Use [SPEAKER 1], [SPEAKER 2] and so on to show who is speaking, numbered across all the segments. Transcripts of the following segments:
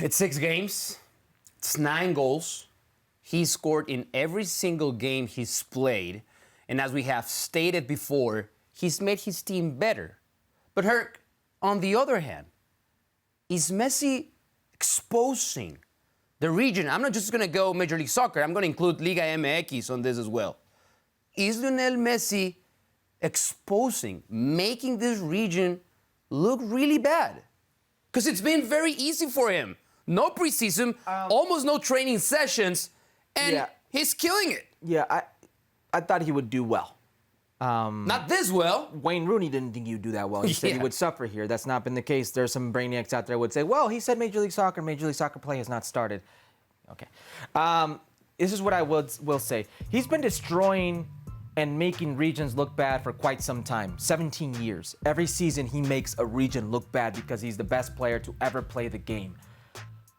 [SPEAKER 1] It's 6 games. It's 9 goals. He scored in every single game he's played. And as we have stated before, he's made his team better. But Herc, on the other hand, is Messi exposing the region? I'm not just going to go Major League Soccer. I'm going to include Liga MX on this as well. Is Lionel Messi exposing, making this region look really bad? Because it's been very easy for him. No preseason, almost no training sessions, and he's killing it.
[SPEAKER 2] Yeah, I thought he would do well.
[SPEAKER 1] Not this well.
[SPEAKER 2] Wayne Rooney didn't think he would do that well. He said he would suffer here. That's not been the case. There's some brainiacs out there who would say, well, he said Major League Soccer play has not started. Okay. This is what I will say. He's been destroying and making regions look bad for quite some time, 17 years. Every season he makes a region look bad because he's the best player to ever play the game.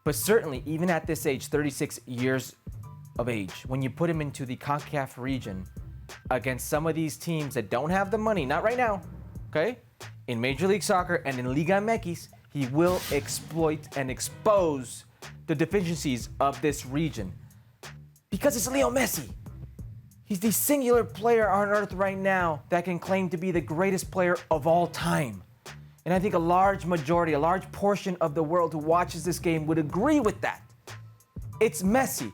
[SPEAKER 2] But certainly, even at this age, 36 years of age, when you put him into the CONCACAF region against some of these teams that don't have the money, not right now, okay? In Major League Soccer and in Liga MX, he will exploit and expose the deficiencies of this region. Because it's Lionel Messi. He's the singular player on earth right now that can claim to be the greatest player of all time. And I think a large majority, a large portion of the world who watches this game would agree with that. It's Messi.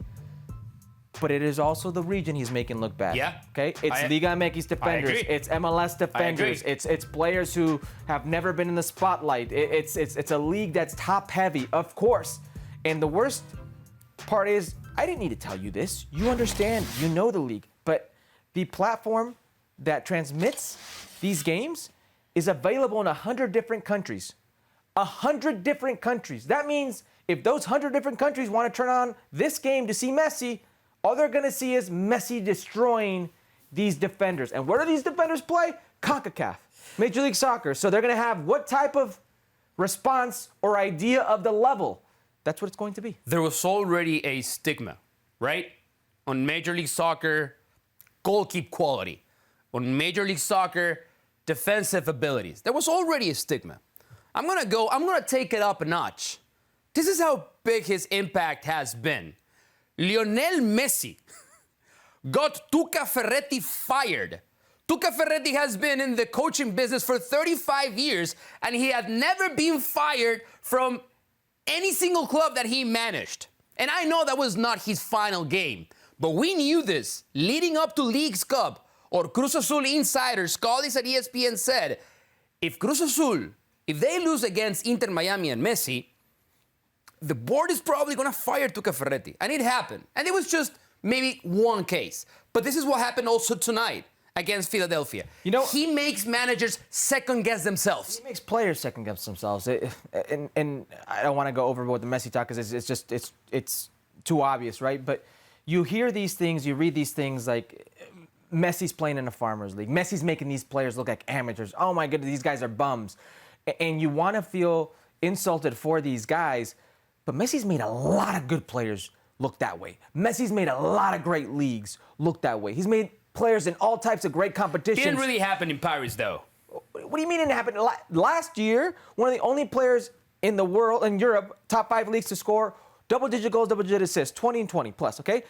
[SPEAKER 2] But it is also the region he's making look bad.
[SPEAKER 1] Yeah.
[SPEAKER 2] Okay? It's Liga MX defenders. It's MLS defenders. It's players who have never been in the spotlight. It's a league that's top heavy, of course. And the worst part is, I didn't need to tell you this. You understand. You know the league. But the platform that transmits these games is available in 100 different countries. 100 different countries. That means if those 100 different countries want to turn on this game to see Messi, all they're going to see is Messi destroying these defenders. And where do these defenders play? CONCACAF, Major League Soccer. So they're going to have what type of response or idea of the level? That's what it's going to be.
[SPEAKER 1] There was already a stigma, right? On Major League Soccer, goalkeep quality. On Major League Soccer, defensive abilities. There was already a stigma. I'm going to take it up a notch. This is how big his impact has been. Lionel Messi got Tuca Ferretti fired. Tuca Ferretti has been in the coaching business for 35 years, and he had never been fired from any single club that he managed. And I know that was not his final game, but we knew this leading up to League's Cup. Or Cruz Azul insiders, colleagues at ESPN said, if Cruz Azul, if they lose against Inter Miami and Messi, the board is probably going to fire Tuca Ferretti. And it happened. And it was just maybe one case. But this is what happened also tonight against Philadelphia. You know, he makes managers second-guess themselves.
[SPEAKER 2] He makes players second-guess themselves. And I don't want to go over with the Messi talk because it's too obvious, right? But you hear these things, you read these things like Messi's playing in a Farmers League. Messi's making these players look like amateurs. Oh, my goodness, these guys are bums. And you want to feel insulted for these guys, but Messi's made a lot of good players look that way. Messi's made a lot of great leagues look that way. He's made players in all types of great competitions.
[SPEAKER 1] It didn't really happen in Paris, though.
[SPEAKER 2] What do you mean it didn't happen? Last year, one of the only players in the world, in Europe, top 5 leagues to score double-digit goals, double-digit assists, 20 and 20 plus, okay?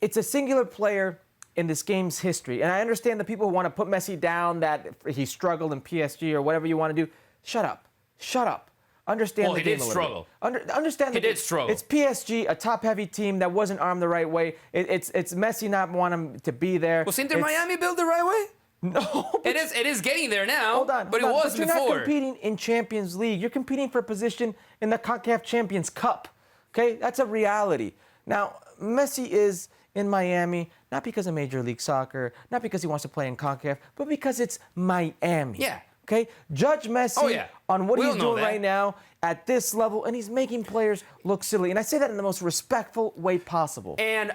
[SPEAKER 2] It's a singular player in this game's history. And I understand the people who want to put Messi down, that he struggled in PSG or whatever you want to do. Shut up. Shut up. Understand the game a little bit. Understand
[SPEAKER 1] he did struggle.
[SPEAKER 2] It's PSG, a top-heavy team that wasn't armed the right way. It's Messi not wanting to be there.
[SPEAKER 1] Was Inter Miami built the right way?
[SPEAKER 2] No.
[SPEAKER 1] It is getting there now.
[SPEAKER 2] Hold on.
[SPEAKER 1] But it was
[SPEAKER 2] before. You're not competing in Champions League. You're competing for a position in the CONCACAF Champions Cup. Okay? That's a reality. Now, Messi is in Miami, not because of Major League Soccer, not because he wants to play in CONCACAF, but because it's Miami.
[SPEAKER 1] Yeah.
[SPEAKER 2] Okay? Judge Messi on what he's doing right now at this level, and he's making players look silly. And I say that in the most respectful way possible.
[SPEAKER 1] And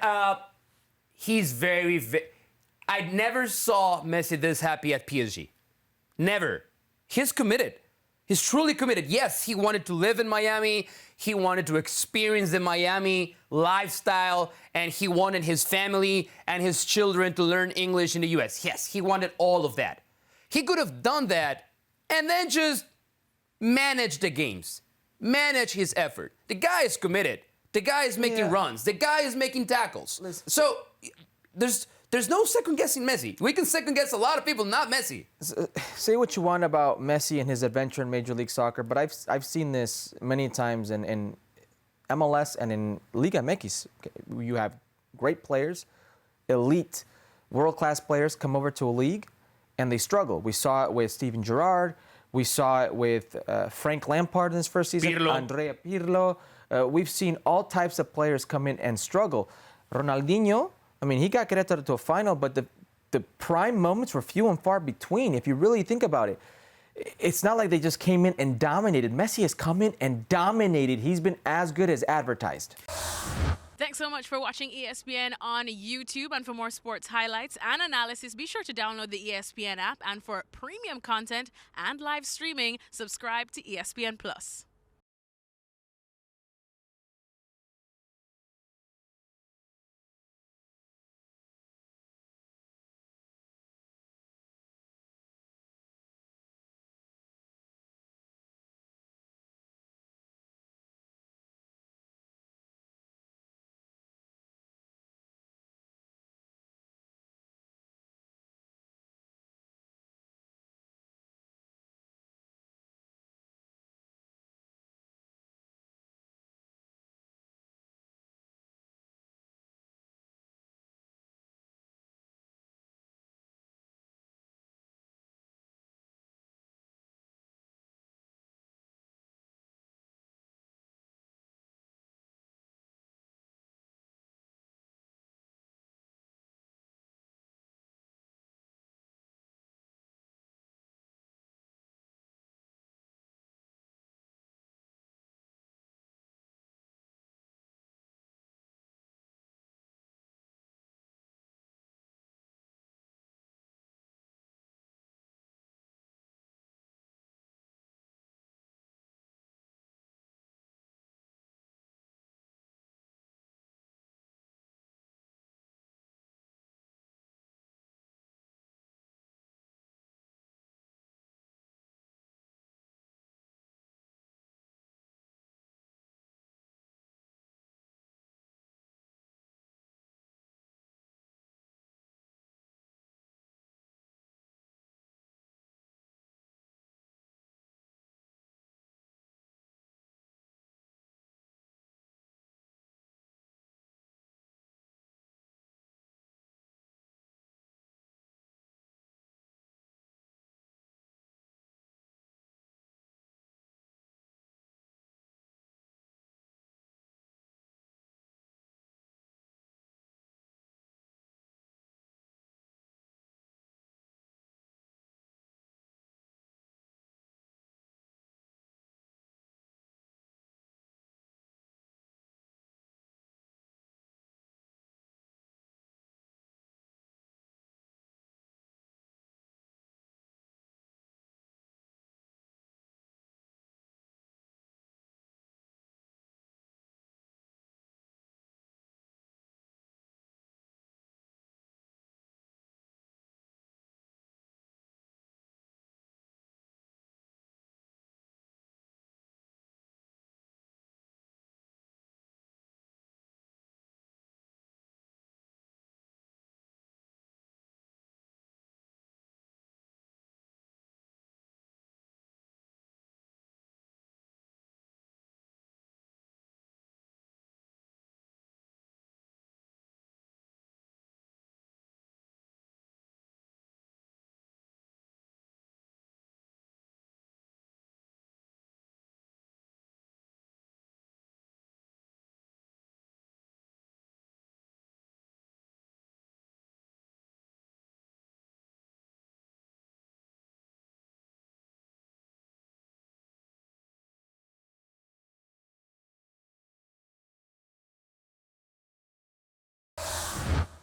[SPEAKER 1] he's very I never saw Messi this happy at PSG. Never. He's committed. He's truly committed. Yes, he wanted to live in Miami. He wanted to experience the Miami lifestyle, and he wanted his family and his children to learn English in the U.S. Yes, he wanted all of that. He could have done that and then just managed the games. manage his effort. The guy is committed. The guy is making runs. The guy is making tackles. So there's no second-guessing Messi. We can second-guess a lot of people, not Messi.
[SPEAKER 2] Say what you want about Messi and his adventure in Major League Soccer, but I've seen this many times in MLS and in Liga MX. You have great players, elite, world-class players come over to a league, and they struggle. We saw it with Steven Gerrard. We saw it with Frank Lampard in his first season, Andrea Pirlo. We've seen all types of players come in and struggle. Ronaldinho, I mean, he got Querétaro to a final, but the prime moments were few and far between. If you really think about it, it's not like they just came in and dominated. Messi has come in and dominated. He's been as good as advertised.
[SPEAKER 3] Thanks so much for watching ESPN on YouTube. And for more sports highlights and analysis, be sure to download the ESPN app. And for premium content and live streaming, subscribe to ESPN Plus.